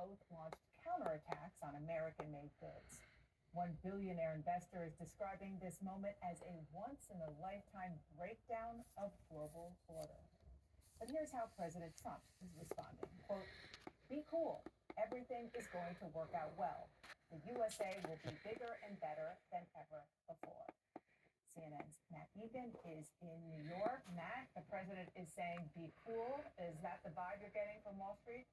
both launched counterattacks on American made goods. One billionaire investor is describing this moment as a once in a lifetime breakdown of global order. But here's how President Trump is responding. Quote, be cool. Everything is going to work out well. The USA will be bigger and better than ever before. CNN's Matt Egan is in New York. Matt, the president is saying be cool. Is that the vibe you're getting from Wall Street?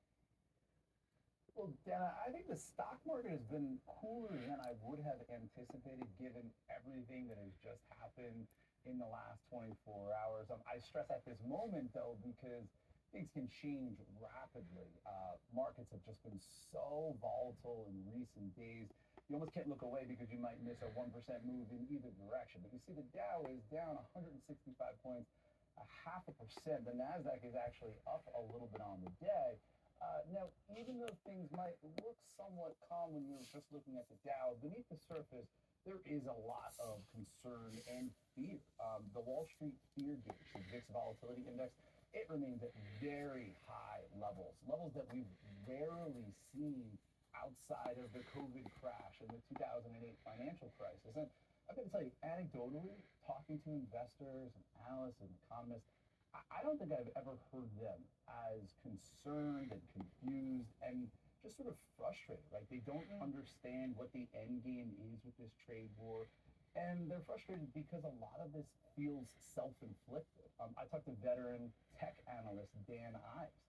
Well, Dana, I think the stock market has been cooler than I would have anticipated given everything that has just happened in the last 24 hours. I stress at this moment, though, because things can change rapidly. Markets have just been so volatile in recent days. You almost can't look away because you might miss a 1% move in either direction. But you see the Dow is down 165 points, a 0.5%. The NASDAQ is actually up a little bit on the day. Now, even though things might look somewhat calm when you're just looking at the Dow, beneath the surface, there is a lot of concern and fear. The Wall Street Fear Gauge, the VIX Volatility Index, it remains at very high levels, levels that we've rarely seen outside of the COVID crash and the 2008 financial crisis. And I've got to tell you, anecdotally, talking to investors and analysts and economists, I don't think I've ever heard them as concerned and confused and just sort of frustrated, right? They don't understand what the end game is with this trade war. And they're frustrated because a lot of this feels self-inflicted. I talked to veteran tech analyst Dan Ives,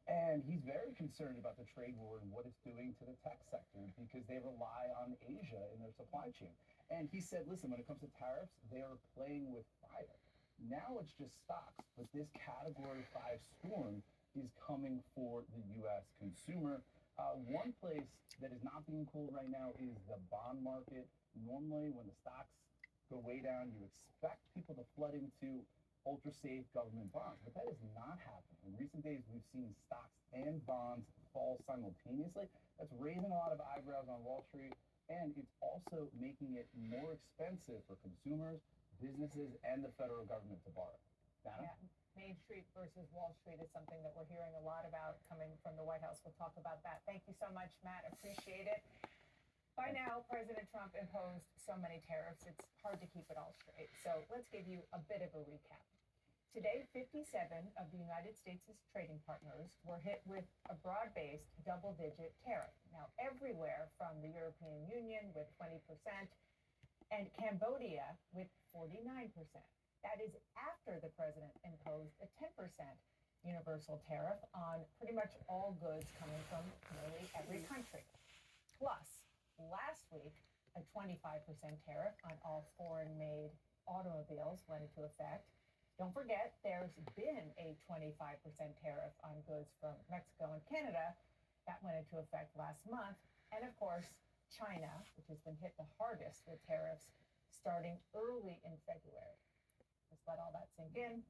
and he's very concerned about the trade war and what it's doing to the tech sector because they rely on Asia in their supply chain. And he said, listen, when it comes to tariffs, they are playing with fire. Now it's just stocks, but this Category 5 storm is coming for the U.S. consumer. One place that is not being cooled right now is the bond market. Normally, when the stocks go way down, you expect people to flood into ultra-safe government bonds, but that is not happening. In recent days, we've seen stocks and bonds fall simultaneously. That's raising a lot of eyebrows on Wall Street, and it's also making it more expensive for consumers, businesses, and the federal government to borrow. Dana? Yeah. Main Street versus Wall Street is something that we're hearing a lot about coming from the White House. We'll talk about that. Thank you so much, Matt. Appreciate it. By now, President Trump imposed so many tariffs, it's hard to keep it all straight. So let's give you a bit of a recap. Today, 57 of the United States' trading partners were hit with a broad-based double-digit tariff. Now, everywhere from the European Union with 20% and Cambodia with 49%. That is after the president imposed a 10% universal tariff on pretty much all goods coming from nearly every country. Plus, last week, a 25% tariff on all foreign-made automobiles went into effect. Don't forget, there's been a 25% tariff on goods from Mexico and Canada. That went into effect last month. And of course, China, which has been hit the hardest with tariffs starting early in February. Just let all that sink in.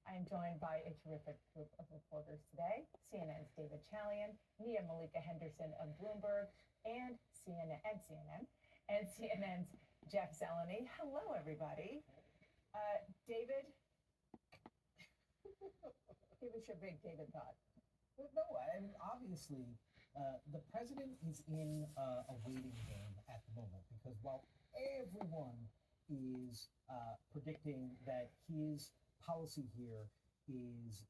I am joined by a terrific group of reporters today. CNN's David Chalian, Nia Malika Henderson of Bloomberg, and CNN's Jeff Zeleny. Hello, everybody. David, give us your big David thought. Well, no, I mean, obviously, the president is in a waiting game at the moment because while everyone is predicting that his policy here is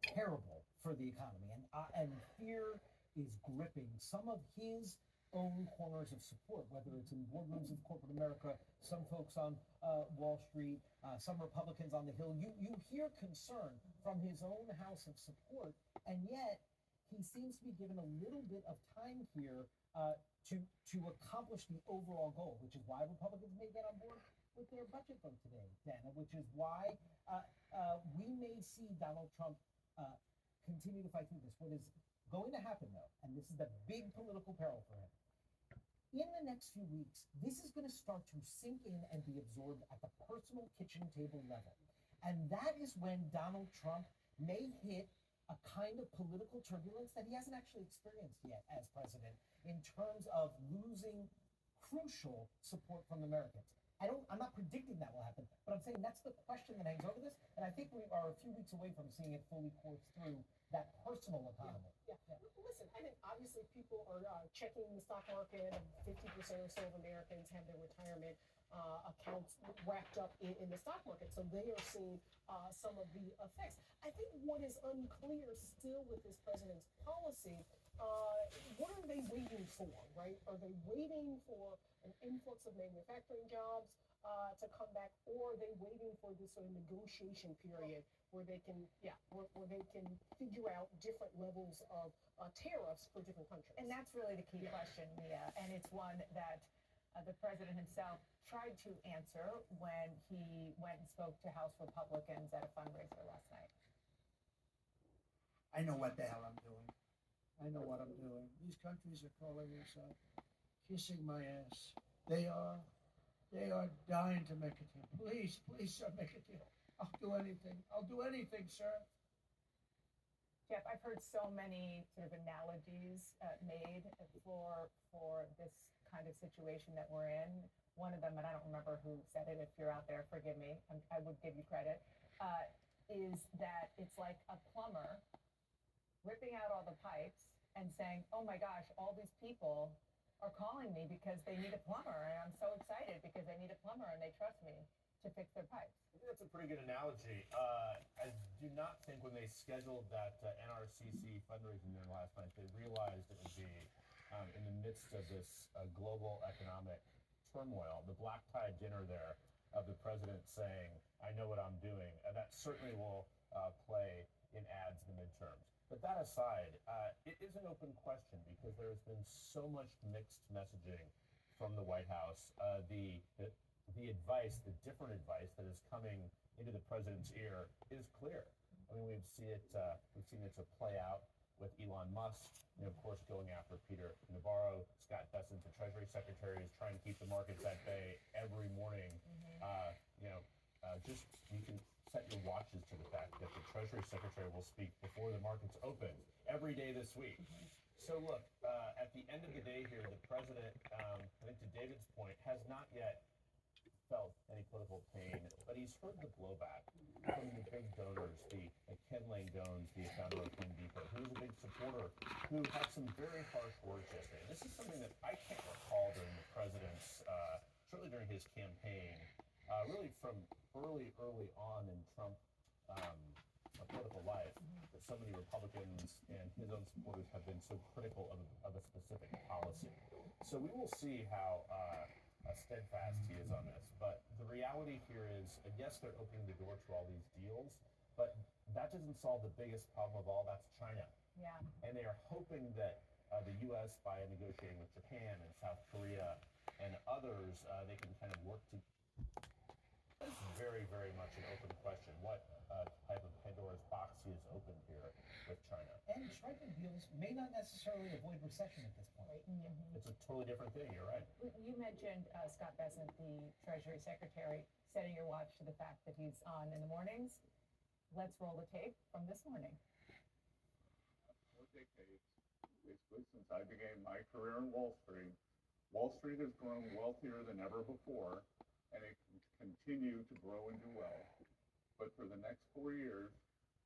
terrible for the economy and fear is gripping some of his own corners of support, whether it's in boardrooms of corporate America, some folks on Wall Street, some Republicans on the Hill. You hear concern from his own house of support, and yet he seems to be given a little bit of time here to accomplish the overall goal, which is why Republicans may get on board with their budget vote today, Dana, which is why we may see Donald Trump continue to fight through this. What is going to happen, though, and this is the big political peril for him, in the next few weeks, this is going to start to sink in and be absorbed at the personal kitchen table level. And that is when Donald Trump may hit a kind of political turbulence that he hasn't actually experienced yet as president in terms of losing crucial support from Americans. I'm not predicting that will happen, but I'm saying that's the question that hangs over this. And I think we are a few weeks away from seeing it fully course through that personal economy. Yeah. Listen, I think obviously obviously people are checking the stock market, and 50% or so of Americans have their retirement accounts wrapped up in the stock market. So they are seeing some of the effects. I think what is unclear still with this president's policy, what are they waiting for, right? Are they waiting for an influx of manufacturing jobs to come back, or are they waiting for this sort of negotiation period where they can, where they can figure out different levels of tariffs for different countries? And that's really the key question, Mia, and it's one that the president himself tried to answer when he went and spoke to House Republicans at a fundraiser last night. I know what the hell I'm doing. I know what I'm doing. These countries are calling us up, kissing my ass. They are dying to make a deal. Please, sir, make a deal. I'll do anything. I'll do anything, sir. Jeff, I've heard so many sort of analogies made for this kind of situation that we're in. One of them, and I don't remember who said it. If you're out there, forgive me. I would give you credit. Is that it's like a plumber ripping out all the pipes and saying, "Oh my gosh, all these people are calling me because they need a plumber, and I'm so excited because they need a plumber and they trust me to fix their pipes." I think that's a pretty good analogy. I do not think when they scheduled that NRCC fundraising dinner last night, they realized it would be in the midst of this global economic turmoil. The black tie dinner there of the president saying, "I know what I'm doing," and that certainly will play in ads in the midterms. But that aside, it is an open question because there has been so much mixed messaging from the White House. The advice, the different advice that is coming into the president's ear is clear. I mean, we've seen it to play out with Elon Musk, of course, going after Peter Navarro. Scott Bessent, the Treasury Secretary, is trying to keep the markets at bay every morning. Just you can set your watches to the fact that the Treasury Secretary will speak before the markets open every day this week. So look, at the end of the day here, the president, I think to David's point, has not yet felt any political pain, but he's heard the blowback from the big donors, like Ken Langone, the founder of Home Depot, who was a big supporter, who had some very harsh words yesterday. This is something that I can't recall during the president's, certainly during his campaign, really from early on in Trump political life, that so many Republicans and his own supporters have been so critical of a specific policy. So we will see how steadfast he is on this. But the reality here is, yes, they're opening the door to all these deals, but that doesn't solve the biggest problem of all. That's China. Yeah. And they are hoping that the U.S., by negotiating with Japan and South Korea and others, they can kind of work to. It's very, very much an open question. What type of Pandora's box he has opened here with China? And striking deals may not necessarily avoid recession at this point. Mm-hmm. It's a totally different thing. You're right. You mentioned Scott Bessent, the Treasury Secretary, setting your watch to the fact that he's on in the mornings. Let's roll the tape from this morning. 4 decades, basically since I began my career in Wall Street has grown wealthier than ever before, and it can continue to grow and do well. But for the next 4 years,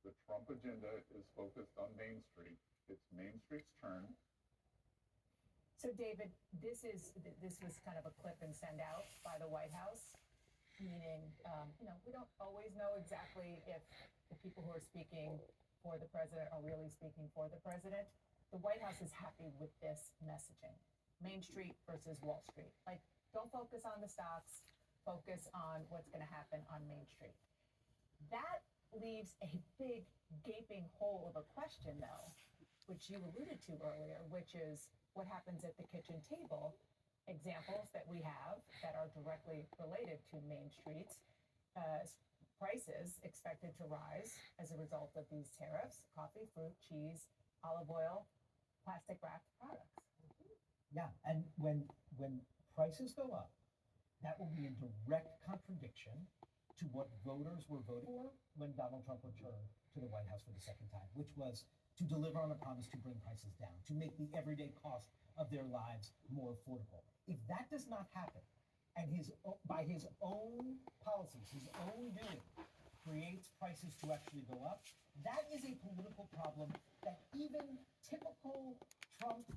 the Trump agenda is focused on Main Street. It's Main Street's turn. So, David, this was kind of a clip and send out by the White House, meaning, we don't always know exactly if the people who are speaking for the president are really speaking for the president. The White House is happy with this messaging. Main Street versus Wall Street. Like, don't focus on the stocks, focus on what's going to happen on Main Street. That leaves a big gaping hole of a question, though, which you alluded to earlier, which is what happens at the kitchen table. Examples that we have that are directly related to Main Street's prices expected to rise as a result of these tariffs: coffee, fruit, cheese, olive oil, plastic wrapped products. Yeah, and when prices go up, that will be in direct contradiction to what voters were voting for when Donald Trump returned to the White House for the second time, which was to deliver on a promise to bring prices down, to make the everyday cost of their lives more affordable. If that does not happen, and by his own policies, his own doing, creates prices to actually go up, that is a political problem that even typical Trump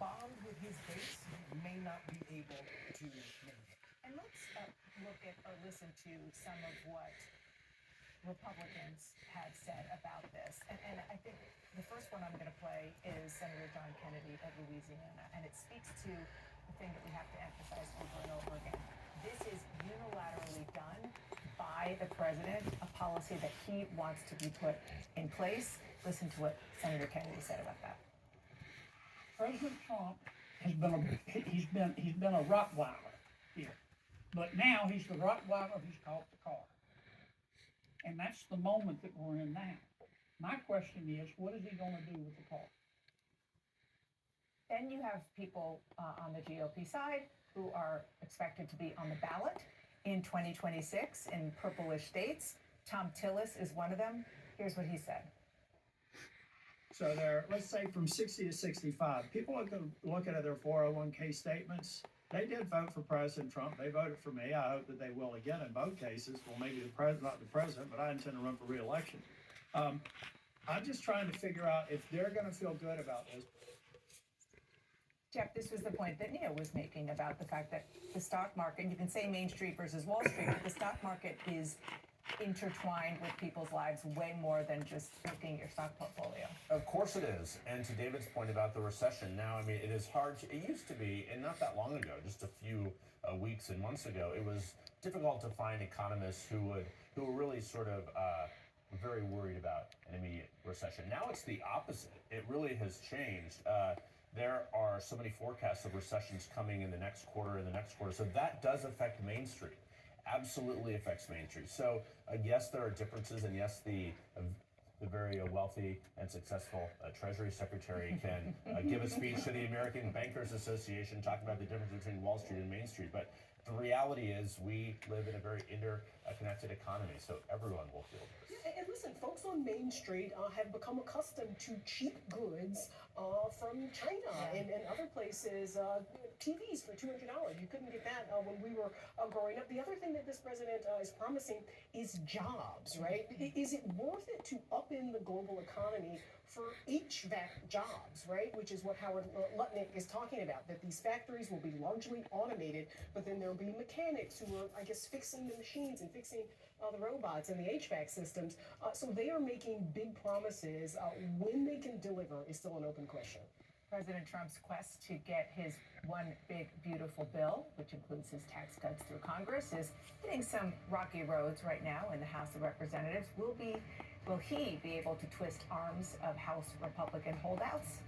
bond with his base, he may not be able to make it. And let's look at or listen to some of what Republicans have said about this. And I think the first one I'm going to play is Senator John Kennedy of Louisiana. And it speaks to the thing that we have to emphasize over and over again. This is unilaterally done by the president, a policy that he wants to be put in place. Listen to what Senator Kennedy said about that. President Trump has been a Rottweiler here, but now he's the Rottweiler who's caught the car, and that's the moment that we're in now. My question is, what is he going to do with the car? Then you have people on the GOP side who are expected to be on the ballot in 2026 in purplish states. Tom Tillis is one of them. Here's what he said. So they're, let's say from 60 to 65, people are looking at their 401k statements. They did vote for President Trump. They voted for me. I hope that they will again in both cases. Well, maybe not the president, but I intend to run for re-election. I'm just trying to figure out if they're going to feel good about this. Jeff, this was the point that Nia was making about the fact that the stock market, you can say Main Street versus Wall Street, but the stock market is intertwined with people's lives way more than just looking at your stock portfolio. Of course it is. And to David's point about the recession, now, I mean, it is hard. It used to be, and not that long ago, just a few weeks and months ago, it was difficult to find economists who were really sort of very worried about an immediate recession. Now it's the opposite. It really has changed. There are so many forecasts of recessions coming in the next quarter and the next quarter. So that does affect Main Street. Absolutely affects Main Street. So yes, there are differences, and yes, the very wealthy and successful Treasury Secretary can give a speech to the American Bankers Association talking about the difference between Wall Street and Main Street. But the reality is we live in a very interconnected economy, so everyone will feel this. And listen, folks on Main Street have become accustomed to cheap goods from China and other places. TVs for $200. You couldn't get that when we were growing up. The other thing that this president is promising is jobs, right? Is it worth it to up in the global economy for HVAC jobs, right? Which is what Howard Lutnick is talking about, that these factories will be largely automated, but then there will be mechanics who are, I guess, fixing the machines and fixing the robots and the HVAC systems. So they are making big promises. When they can deliver is still an open question. President Trump's quest to get his one big beautiful bill, which includes his tax cuts through Congress, is hitting some rocky roads right now in the House of Representatives. Will he be able to twist arms of House Republican holdouts?